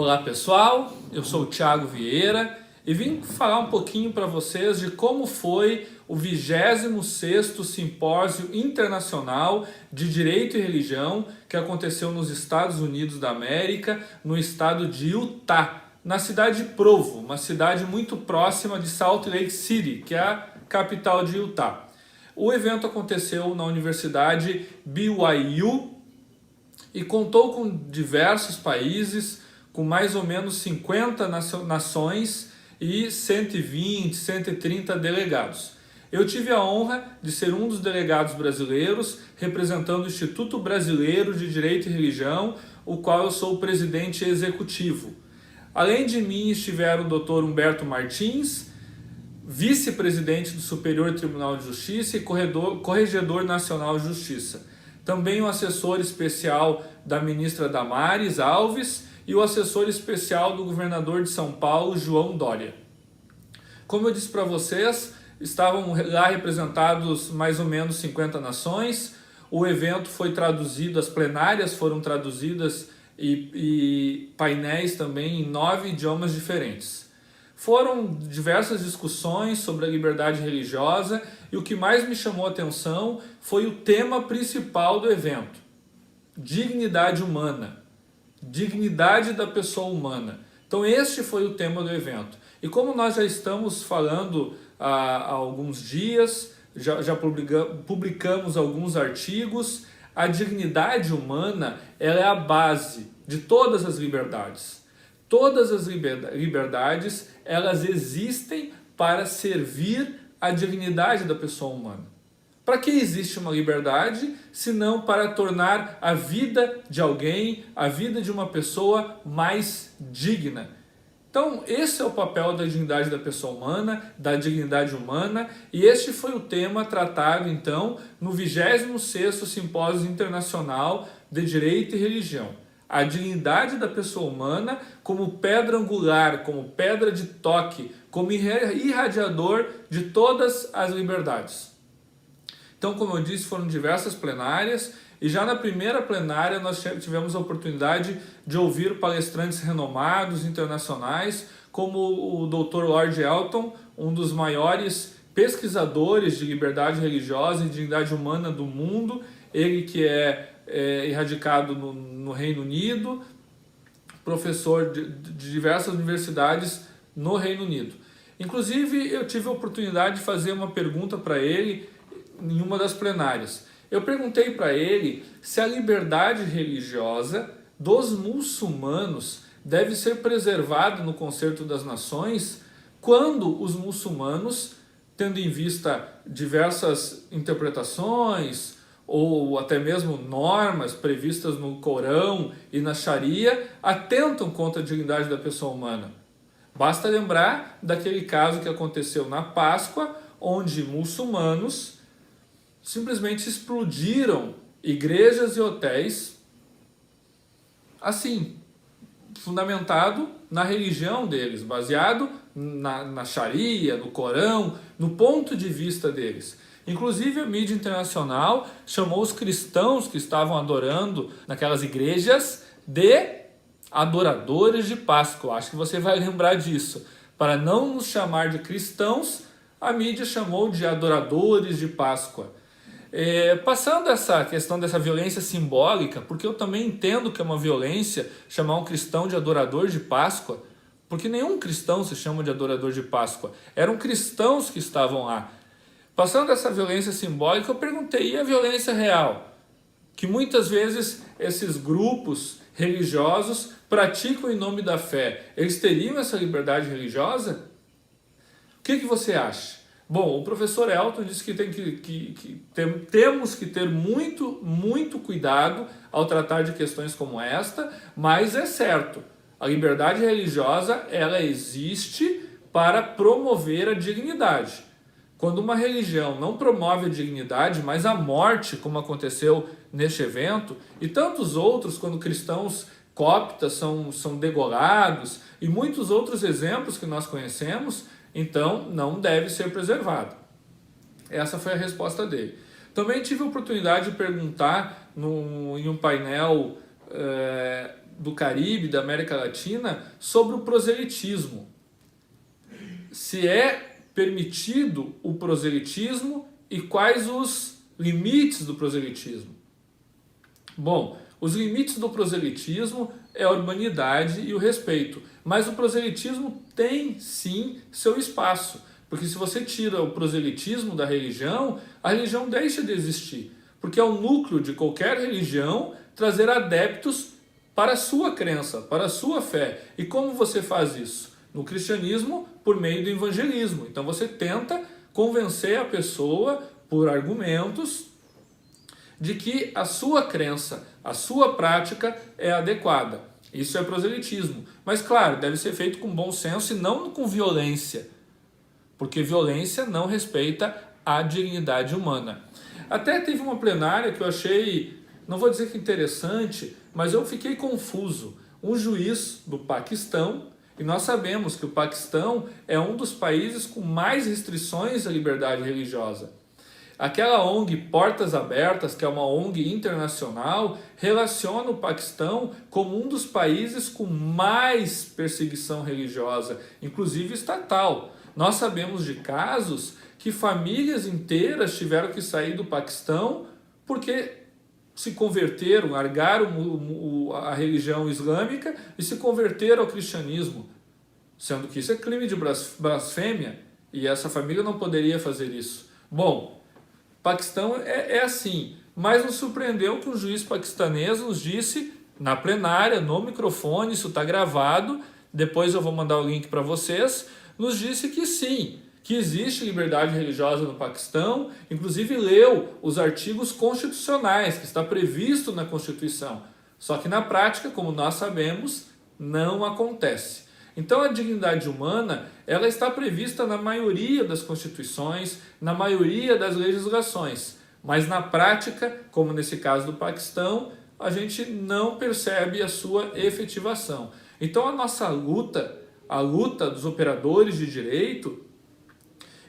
Olá pessoal, eu sou o Thiago Vieira e vim falar um pouquinho para vocês de como foi o 26º Simpósio Internacional de Direito e Religião que aconteceu nos Estados Unidos da América, no estado de Utah, na cidade de Provo, uma cidade muito próxima de Salt Lake City, que é a capital de Utah. O evento aconteceu na Universidade BYU e contou com diversos países, com mais ou menos 50 nações e 120, 130 delegados. Eu tive a honra de ser um dos delegados brasileiros, representando o Instituto Brasileiro de Direito e Religião, o qual eu sou o presidente executivo. Além de mim estiveram o Dr. Humberto Martins, vice-presidente do Superior Tribunal de Justiça e corregedor nacional de Justiça. Também o assessor especial da ministra Damares Alves e o assessor especial do governador de São Paulo, João Dória. Como eu disse para vocês, estavam lá representados mais ou menos 50 nações. O evento foi traduzido, as plenárias foram traduzidas e painéis também em 9 idiomas diferentes. Foram diversas discussões sobre a liberdade religiosa e o que mais me chamou a atenção foi o tema principal do evento: dignidade humana, dignidade da pessoa humana. Então este foi o tema do evento. E como nós já estamos falando há alguns dias, já publicamos alguns artigos, a dignidade humana ela é a base de todas as liberdades. Todas as liberdades, elas existem para servir a dignidade da pessoa humana. Para que existe uma liberdade, senão para tornar a vida de alguém, a vida de uma pessoa mais digna? Então, esse é o papel da dignidade da pessoa humana, da dignidade humana, e este foi o tema tratado, então, no 26º Simpósio Internacional de Direito e Religião. A dignidade da pessoa humana como pedra angular, como pedra de toque, como irradiador de todas as liberdades. Então, como eu disse, foram diversas plenárias e já na primeira plenária nós tivemos a oportunidade de ouvir palestrantes renomados internacionais, como o Dr. Lord Elton, um dos maiores pesquisadores de liberdade religiosa e dignidade humana do mundo, ele que é radicado no Reino Unido, professor de diversas universidades no Reino Unido. Inclusive, eu tive a oportunidade de fazer uma pergunta para ele em uma das plenárias. Eu perguntei para ele se a liberdade religiosa dos muçulmanos deve ser preservada no Concerto das Nações quando os muçulmanos, tendo em vista diversas interpretações ou até mesmo normas previstas no Corão e na Sharia, atentam contra a dignidade da pessoa humana. Basta lembrar daquele caso que aconteceu na Páscoa, onde muçulmanos simplesmente explodiram igrejas e hotéis, assim, fundamentado na religião deles, baseado na Sharia, no Corão, no ponto de vista deles. Inclusive a mídia internacional chamou os cristãos que estavam adorando naquelas igrejas de adoradores de Páscoa. Acho que você vai lembrar disso. Para não nos chamar de cristãos, a mídia chamou de adoradores de Páscoa. Passando essa questão dessa violência simbólica, porque eu também entendo que é uma violência chamar um cristão de adorador de Páscoa, porque nenhum cristão se chama de adorador de Páscoa. Eram cristãos que estavam lá. Passando essa violência simbólica, eu perguntei, e a violência real? Que muitas vezes esses grupos religiosos praticam em nome da fé. Eles teriam essa liberdade religiosa? O que você acha? Bom, o professor Elton disse que, temos que ter muito cuidado ao tratar de questões como esta, mas é certo, a liberdade religiosa ela existe para promover a dignidade. Quando uma religião não promove a dignidade, mas a morte, como aconteceu neste evento, e tantos outros, quando cristãos coptas são degolados, e muitos outros exemplos que nós conhecemos, então não deve ser preservado. Essa foi a resposta dele. Também tive a oportunidade de perguntar em um painel do Caribe, da América Latina, sobre o proselitismo. Se é permitido o proselitismo e quais os limites do proselitismo. Bom, os limites do proselitismo é a urbanidade e o respeito, mas o proselitismo tem sim seu espaço, porque se você tira o proselitismo da religião, a religião deixa de existir, porque é o núcleo de qualquer religião trazer adeptos para a sua crença, para a sua fé. E como você faz isso? No cristianismo, por meio do evangelismo. Então você tenta convencer a pessoa, por argumentos, de que a sua crença, a sua prática é adequada. Isso é proselitismo. Mas claro, deve ser feito com bom senso e não com violência, porque violência não respeita a dignidade humana. Até teve uma plenária que eu achei, não vou dizer que interessante, mas eu fiquei confuso. Um juiz do Paquistão, e nós sabemos que o Paquistão é um dos países com mais restrições à liberdade religiosa. Aquela ONG Portas Abertas, que é uma ONG internacional, relaciona o Paquistão como um dos países com mais perseguição religiosa, inclusive estatal. Nós sabemos de casos que famílias inteiras tiveram que sair do Paquistão porque se converteram, largaram a religião islâmica e se converteram ao cristianismo, sendo que isso é crime de blasfêmia e essa família não poderia fazer isso. Bom, Paquistão é assim, mas nos surpreendeu que um juiz paquistanês nos disse na plenária, no microfone, isso está gravado, depois eu vou mandar o link para vocês, nos disse que sim, que existe liberdade religiosa no Paquistão, inclusive leu os artigos constitucionais, que está previsto na Constituição. Só que na prática, como nós sabemos, não acontece. Então a dignidade humana, ela está prevista na maioria das constituições, na maioria das legislações, mas na prática, como nesse caso do Paquistão, a gente não percebe a sua efetivação. Então a nossa luta, a luta dos operadores de direito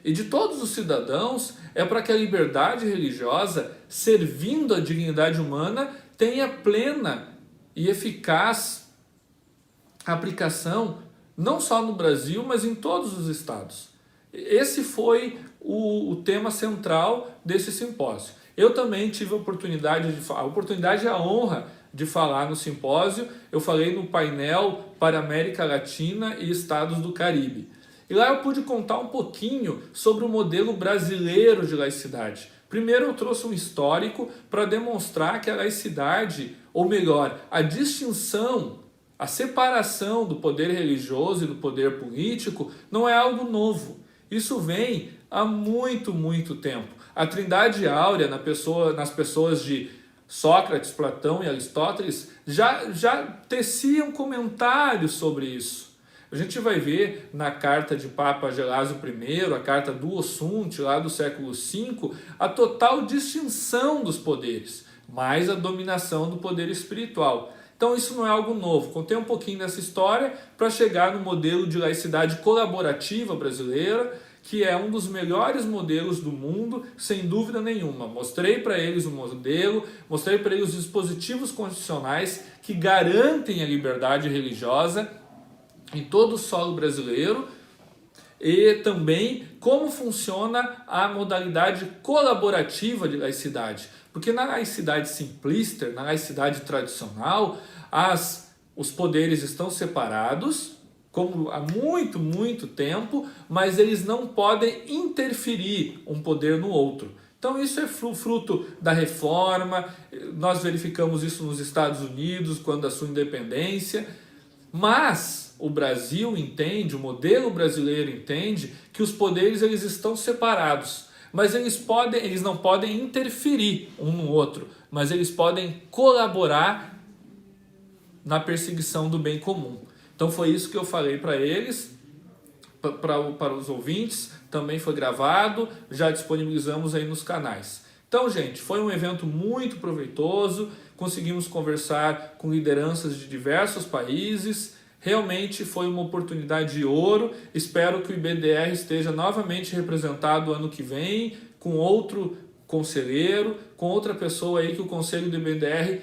e de todos os cidadãos é para que a liberdade religiosa, servindo a dignidade humana, tenha plena e eficaz aplicação, não só no Brasil, mas em todos os estados. Esse foi o tema central desse simpósio. Eu também tive a oportunidade e a honra de falar no simpósio. Eu falei no painel para América Latina e Estados do Caribe. E lá eu pude contar um pouquinho sobre o modelo brasileiro de laicidade. Primeiro eu trouxe um histórico para demonstrar que a laicidade, ou melhor, a distinção, a separação do poder religioso e do poder político não é algo novo. Isso vem há muito, muito tempo. A Trindade Áurea, nas pessoas de Sócrates, Platão e Aristóteles, já teciam comentários sobre isso. A gente vai ver na carta de Papa Gelásio I, a carta do Assunte, lá do século V, a total distinção dos poderes, mais a dominação do poder espiritual. Então isso não é algo novo. Contei um pouquinho dessa história para chegar no modelo de laicidade colaborativa brasileira, que é um dos melhores modelos do mundo, sem dúvida nenhuma. Mostrei para eles o modelo, mostrei para eles os dispositivos constitucionais que garantem a liberdade religiosa em todo o solo brasileiro e também como funciona a modalidade colaborativa de laicidade. Porque na laicidade simplista, na laicidade tradicional, os poderes estão separados, como há muito, muito tempo, mas eles não podem interferir um poder no outro. Então isso é fruto da reforma, nós verificamos isso nos Estados Unidos, quando da sua independência, mas o Brasil entende, o modelo brasileiro entende, que os poderes eles estão separados, mas eles não podem interferir um no outro, mas eles podem colaborar na perseguição do bem comum. Então foi isso que eu falei para eles, para os ouvintes, também foi gravado, já disponibilizamos aí nos canais. Então, gente, foi um evento muito proveitoso, conseguimos conversar com lideranças de diversos países, realmente foi uma oportunidade de ouro. Espero que o IBDR esteja novamente representado ano que vem, com outro conselheiro, com outra pessoa aí que o conselho do IBDR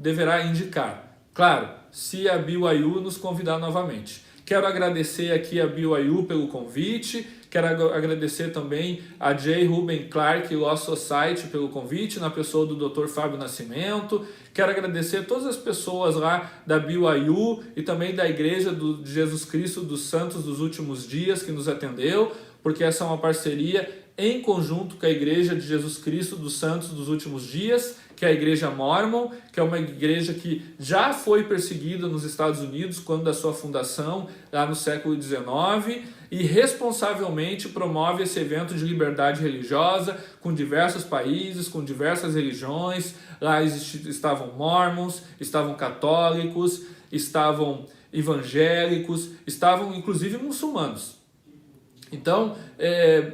deverá indicar. Claro, se a BYU nos convidar novamente. Quero agradecer aqui a BYU pelo convite, quero agradecer também a J. Ruben Clark Law Society pelo convite, na pessoa do Dr. Fábio Nascimento. Quero agradecer a todas as pessoas lá da BYU e também da Igreja de Jesus Cristo dos Santos dos Últimos Dias que nos atendeu, porque essa é uma parceria em conjunto com a Igreja de Jesus Cristo dos Santos dos Últimos Dias, que é a Igreja Mormon, que é uma igreja que já foi perseguida nos Estados Unidos quando da sua fundação, lá no século XIX, e responsavelmente promove esse evento de liberdade religiosa com diversos países, com diversas religiões. Lá estavam mormons, estavam católicos, estavam evangélicos, estavam inclusive muçulmanos. Então,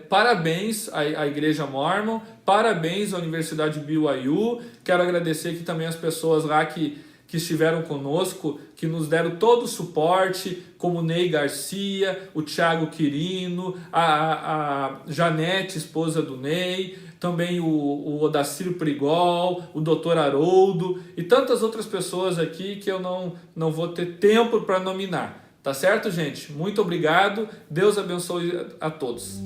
parabéns à Igreja Mormon, parabéns à Universidade BYU. Quero agradecer aqui também as pessoas lá que estiveram conosco, que nos deram todo o suporte, como o Ney Garcia, o Thiago Quirino, a Janete, esposa do Ney, também o Odacílio Prigol, o Dr. Haroldo e tantas outras pessoas aqui que eu não vou ter tempo para nominar. Tá certo, gente? Muito obrigado. Deus abençoe a todos.